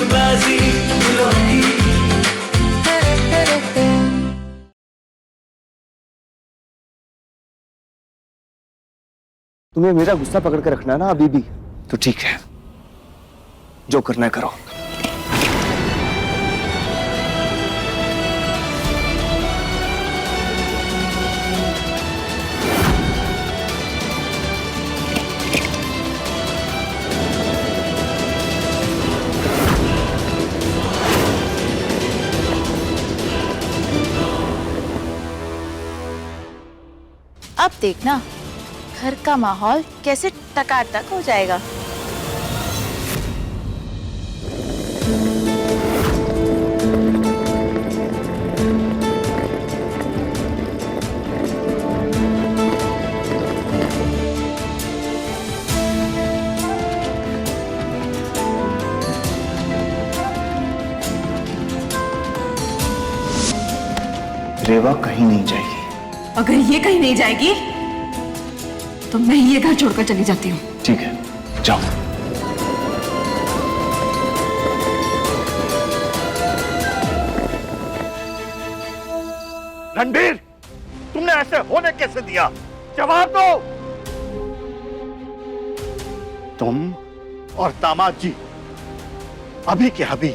बाजी दिलों की। तुम्हें मेरा गुस्सा पकड़ कर रखना है ना अभी भी, तो ठीक है, जो करना है करो। अब देखना घर का माहौल कैसे टकाटक हो जाएगा। रेवा कहीं नहीं जाएगी। अगर ये कहीं नहीं जाएगी तो मैं ये घर छोड़कर चली जाती हूँ। ठीक है, जाओ। रणबीर, तुमने ऐसे होने कैसे दिया? जवाब दो। तुम और दामाद जी अभी के अभी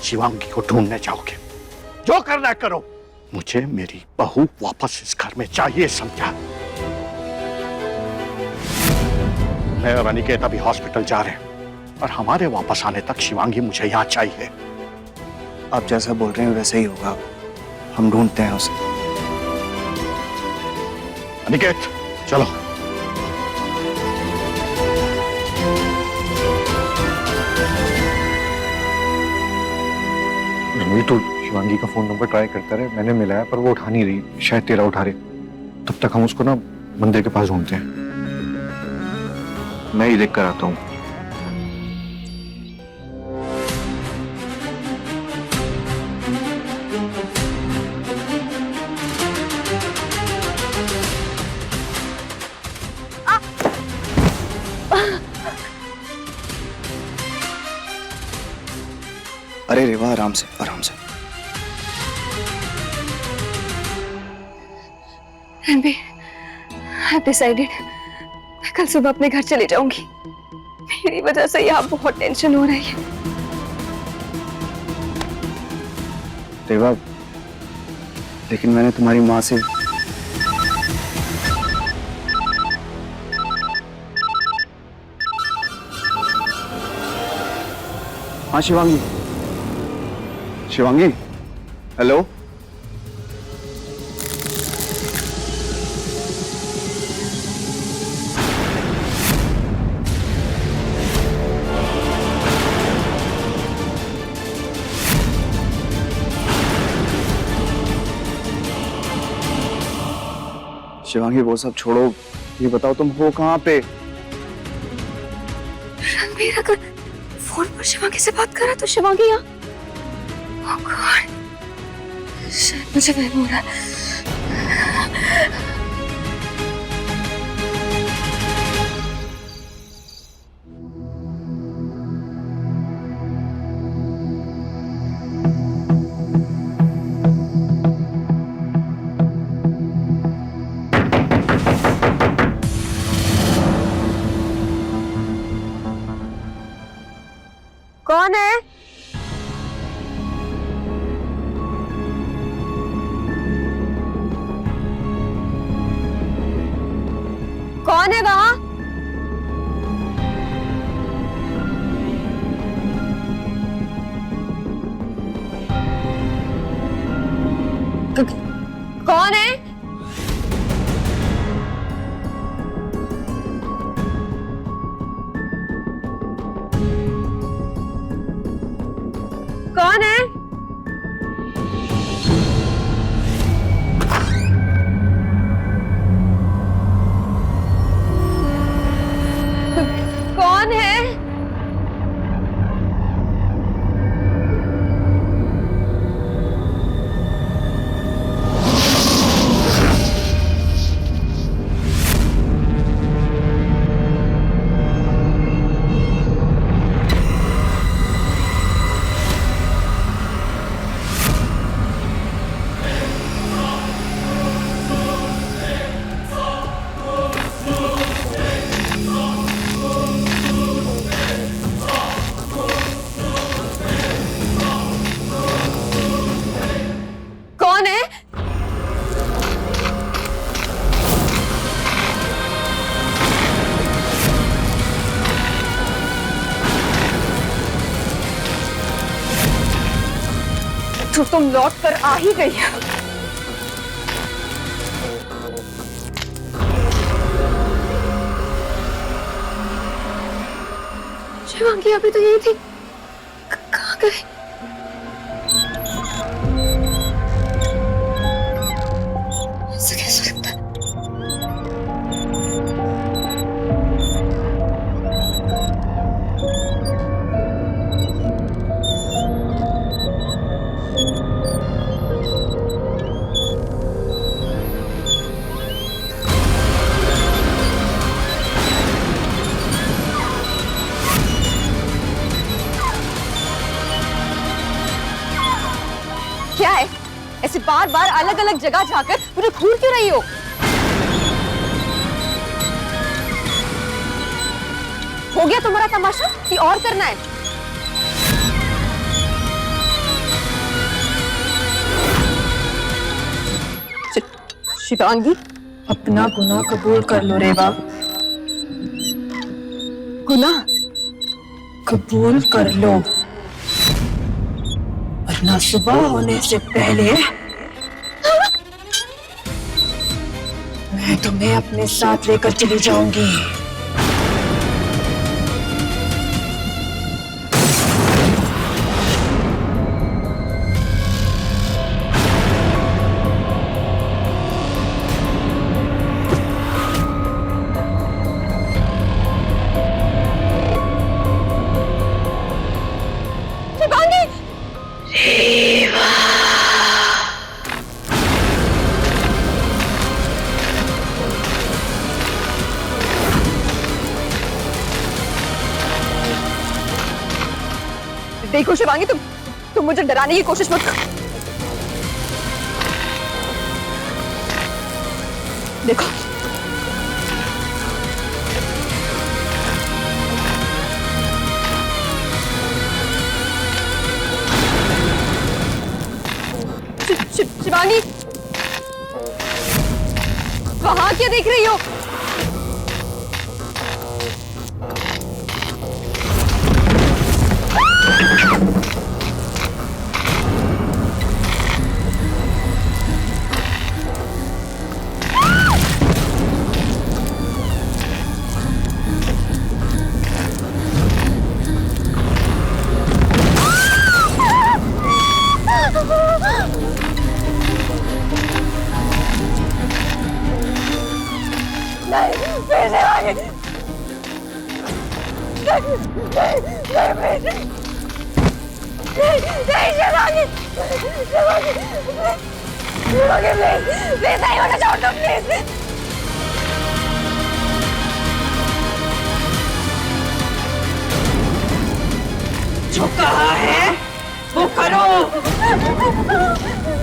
शिवांगी को ढूंढने जाओगे। जो करना है करो, मुझे मेरी बहू वापस इस घर में चाहिए, समझा? मैं और अनिकेत अभी हॉस्पिटल जा रहे हैं और हमारे वापस आने तक शिवांगी मुझे यहाँ चाहिए। आप जैसा बोल रहे हैं वैसे ही होगा, हम ढूंढते हैं उसे। अनिकेत, चलो। रणवीर, तो शिवांगी का फोन नंबर ट्राई करता रहे, मैंने मिलाया पर वो उठा नहीं रही, शायद तेरा उठा रहे। तब तक हम उसको ना मंदिर के पास ढूंढते हैं। मैं ही देख कर आता हूँ। अरे रेवा, आराम से आराम से। रणबीर, I've decided मैं कल सुबह अपने घर चले जाऊंगी। मेरी वजह से यहाँ बहुत टेंशन हो रही है। रेवा, लेकिन मैंने तुम्हारी माँ से हाँ शिवांगी, शिवांगी, हेलो। शिवांगी, वो सब छोड़ो, ये बताओ तुम हो कहाँ पे? रणबीर, अगर फोन पर शिवांगी से बात करा तो शिवांगी यहाँ। Oh God, शायद मुझे वहम हो रहा है। कौन है? कौन है वहां? कौन है? कौन है? कौन है? तो तुम लौट कर आ ही गई। शिवांगी अभी तो यही थी, कहाँ गए? ऐसा कैसे लगता है? क्या है? ऐसे बार बार अलग अलग जगह जाकर मुझे घूर क्यों रही हो? हो गया तुम्हारा तमाशा कि और करना है? शिवांगी, अपना गुनाह कबूल कर लो रेवा। गुनाह कबूल कर लो, वरना सुबह होने से पहले मैं तुम्हें अपने साथ लेकर चली जाऊंगी। देखो शिवांगी, तुम मुझे डराने की कोशिश मत करो। देखो शिवांगी, वहां क्या देख रही हो? जो कहा है वो करो,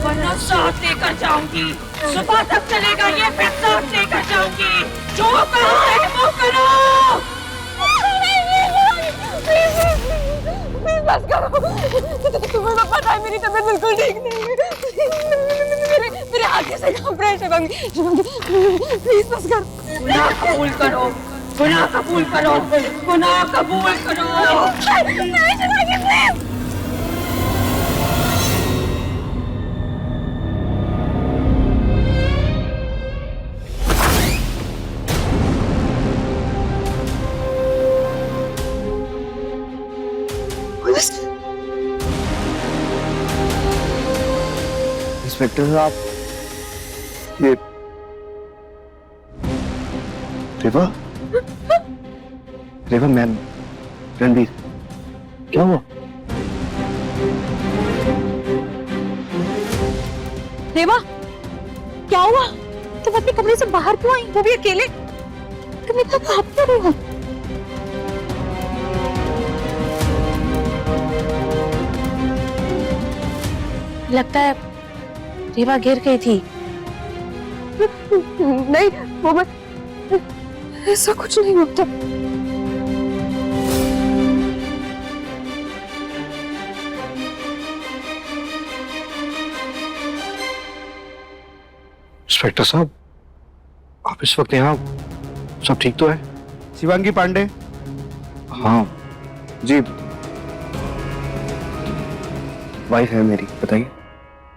वरना साथ लेकर जाऊंगी। सुबह तक चलेगा ये, फिर साथ लेकर जाऊंगी। जो कहा है वो करो। बस करो, तुम्हें तो पता है मेरी तबीयत बिल्कुल ठीक नहीं है। मेरे आगे से घबरा है शिवांगी, प्लीज बस करो। गुनाह कबूल करो, गुनाह कबूल करो, गुनाह कबूल करो। नहीं शिवांगी, प्लीज। इंस्पेक्टर साहब, ये रेवा, रेवा मैम, रणबीर, क्या हुआ? रेवा, क्या हुआ? तुम अपने कमरे से बाहर क्यों आई, वो भी अकेले? तुम इतना भाग क्यों रही हो? लगता है रेवा गिर गई थी। नहीं, वो मैं, ऐसा कुछ नहीं होता। इंस्पेक्टर साहब, आप इस वक्त यहाँ, सब ठीक तो है? शिवांगी पांडे? हाँ जी, वाइफ है मेरी, बताइए।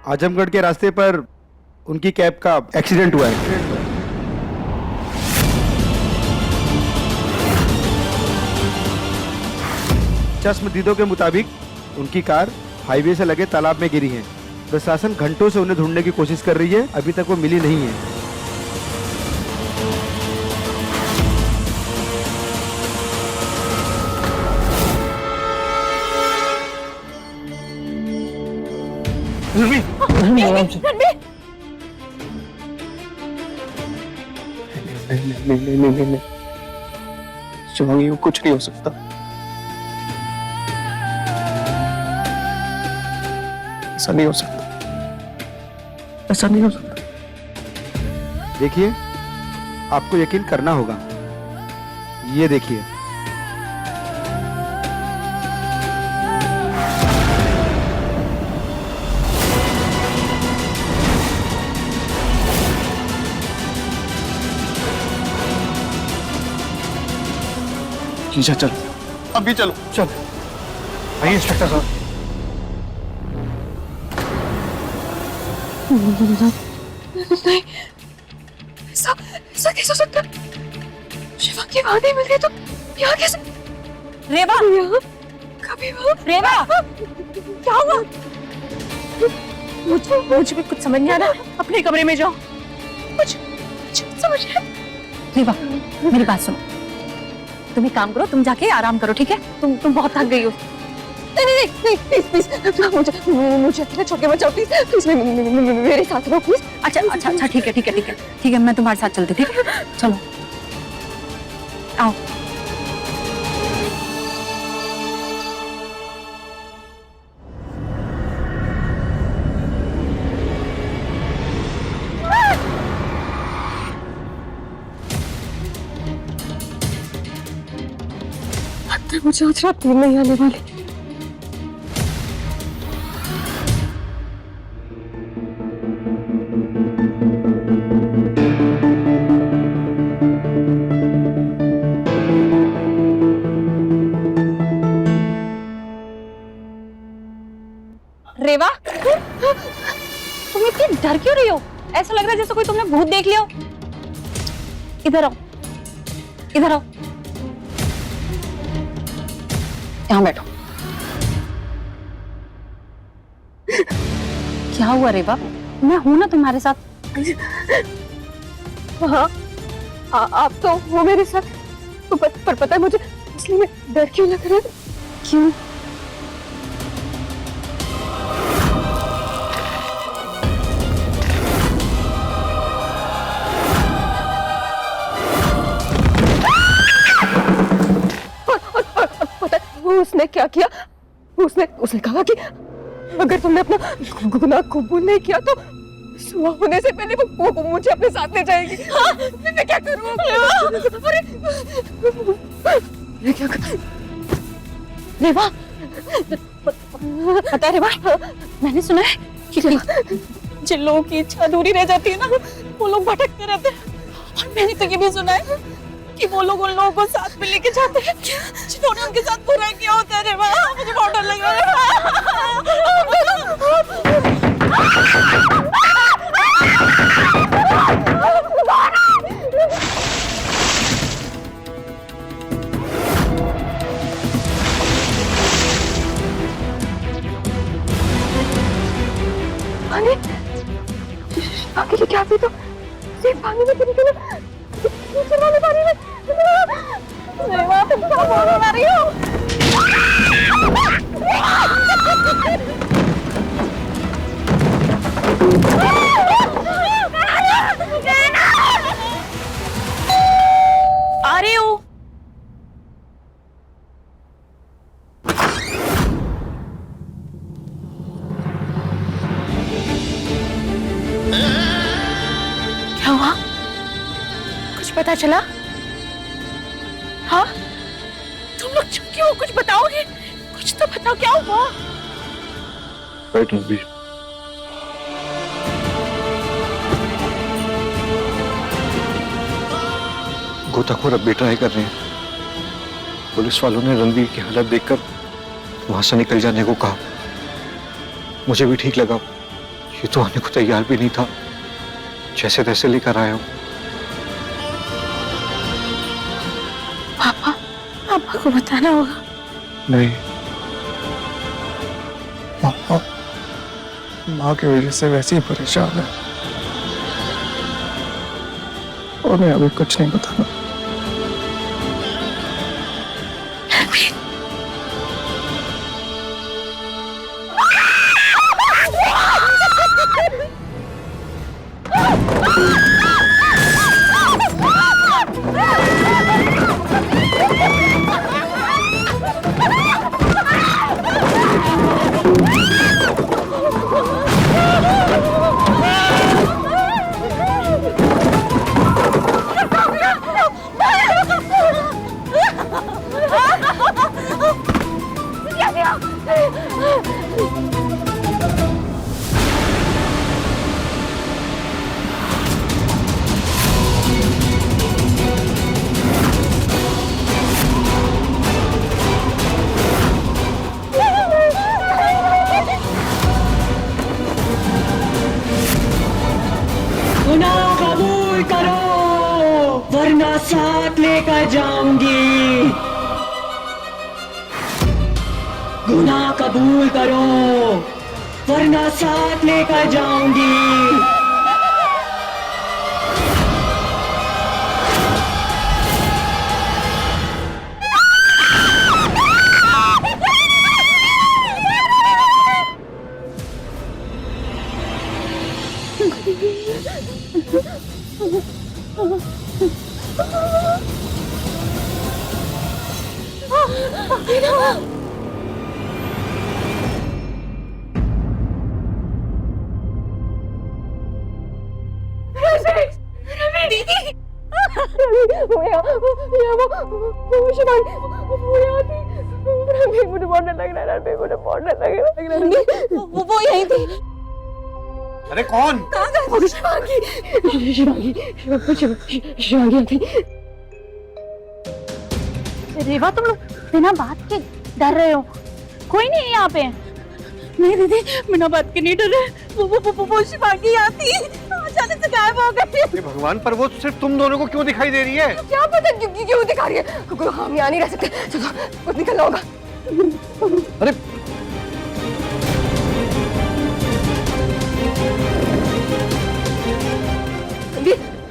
आजमगढ़ के रास्ते पर उनकी कैब का एक्सीडेंट हुआ है। चश्मदीदों के मुताबिक उनकी कार हाईवे से लगे तालाब में गिरी है। प्रशासन घंटों से उन्हें ढूंढने की कोशिश कर रही है, अभी तक वो मिली नहीं है। नहीं शिवांगी, कुछ नहीं हो सकता। ऐसा नहीं हो सकता, ऐसा नहीं हो सकता। देखिए, आपको यकीन करना होगा। ये देखिए, चल अभी चलो। चल आइए इंस्पेक्टर साहब। नहीं, ऐसा ऐसा कैसे हो सकता है? शिवांगी वहां नहीं मिल रही तो यहाँ कैसे? रेवा, यहाँ कभी वहाँ रेवा, क्या हुआ? मुझे भी कुछ समझ नहीं आ रहा। अपने कमरे में जाओ। कुछ समझ नहीं। रेवा, मेरी बात सुनो। तुम एक काम करो, तुम जाके आराम करो, ठीक है? तुम बहुत थक गई हो। नहीं, प्लीज मुझे अकेला छोड़ के मत जाओ, प्लीज मेरे साथ रहो प्लीज। अच्छा, ठीक है, मैं तुम्हारे साथ चलती, ठीक है? चलो, आओ। मुझे आज रात नींद नहीं आने वाली। रेवा, तुम इतनी डर क्यों रही हो? ऐसा लग रहा है जैसे कोई तुमने भूत देख लिया हो। इधर आओ, इधर आओ, यहाँ बैठो। क्या हुआ रेवा? मैं हूं ना तुम्हारे साथ। हाँ, आप तो वो मेरे साथ, पर पता है मुझे इसलिए में डर क्यों लग रहा है? क्यों? उसने क्या किया? उसने कहा कि अगर तुमने अपना गुनाह कबूल नहीं किया तो सुबह होने से पहले वो मुझे अपने साथ ले जाएगी। हाँ, मैं क्या करूँ? अरे मैं क्या करूँ? रेवा, पता है रेवा, मैंने सुना है कि जिन लोगों की इच्छा अधूरी रह जाती है ना, वो लोग भटकते रहते हैं। और मैंने तो ये भी सुना है कि वो लोग उन लोगों को साथ में लेके जाते हैं जिन्होंने उनके साथ बुरा किया होता है। रेवा, मुझे बहुत डर लग रहा पानी आगे क्या थी तो सिर्फ पानी में गिरी थी ना, नीचे वाले पानी में। रेवा, तुम क्या बोल रही हो? आ रही हूँ। क्या हुआ? कुछ पता चला? हाँ, तुम लोग चुप क्यों? कुछ बताओगे? कुछ तो बताओ, क्या हुआ? राइट रणबीर, गोताखोर अब भी ट्राई कर रहे हैं। पुलिस वालों ने रणबीर की हालत देखकर वहां से निकल जाने को कहा। मुझे भी ठीक लगा, ये तो आने को तैयार भी नहीं था, जैसे तैसे लेकर आया हूं। पापा, पापा को बताना होगा। नहीं, पापा माँ की वजह से वैसे ही परेशान है और मैं अभी कुछ नहीं बताना। गुनाह कबूल करो वरना साथ लेकर जाऊंगी। गुनाह कबूल करो वरना साथ लेकर जाऊंगी। वो यही थी। अरे कौन? रेवा, तुम लोग बिना बात के डर रहे हो? कोई नहीं है यहाँ पे। नहीं दीदी, बिना बात के नहीं डर रहे। वो शिवांगी आती अचानक से गायब हो गई। भगवान, पर वो सिर्फ तुम दोनों को क्यों दिखाई दे रही है? क्या पता क्यों दिखा रही है? क्योंकि हम यहाँ नहीं रह सकते। चलो कुछ निकलना होगा। अरे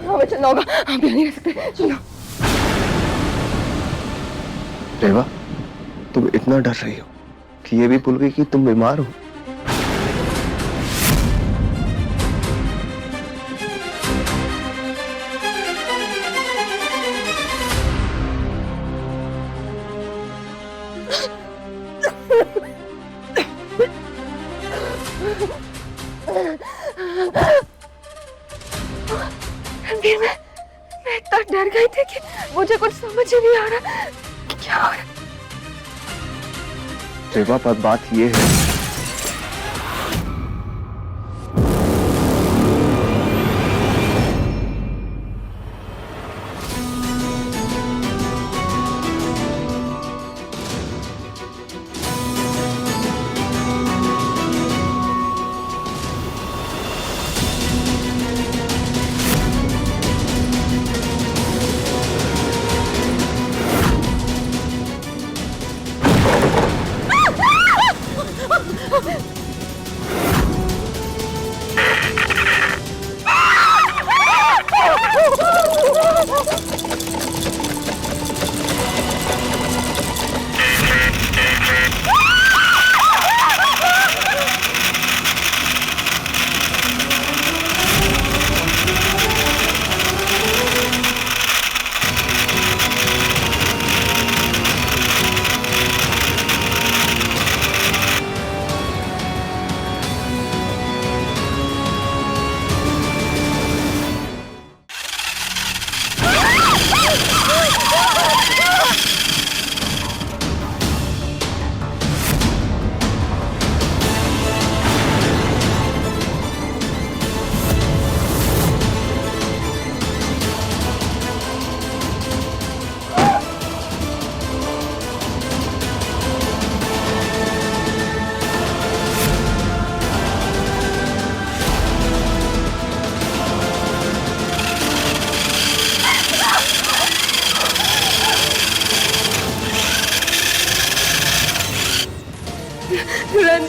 हमें चलना होगा, हम यहाँ नहीं रह सकते। चलो। रेवा, तुम इतना डर रही हो कि ये भी भूल गई कि तुम बीमार हो। मैं इतना डर गई थी कि मुझे कुछ समझ ही नहीं आ रहा कि क्या हो रहा है। रेवा, पर बात ये है,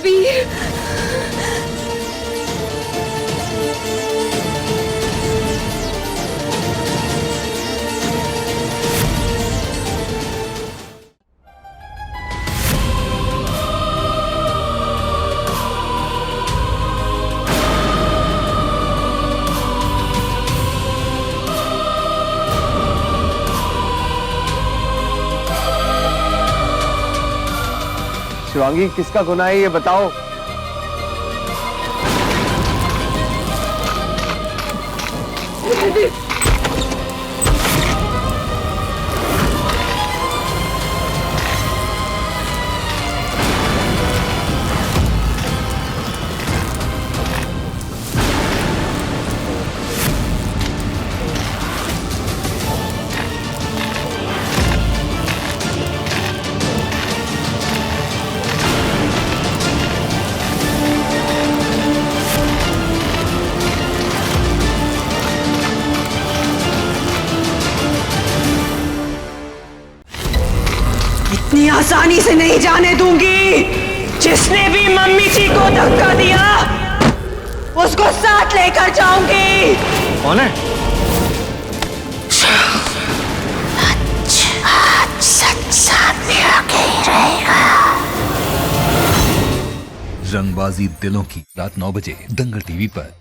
वीर शिवांगी, किसका गुनाह है ये बताओ। इतनी आसानी से नहीं जाने दूंगी। जिसने भी मम्मी जी को धक्का दिया उसको साथ लेकर जाऊंगी। कौन है? सच सामने आके ही रहेगा। रंगबाजी दिलों की, रात 9 बजे दंगल टीवी पर।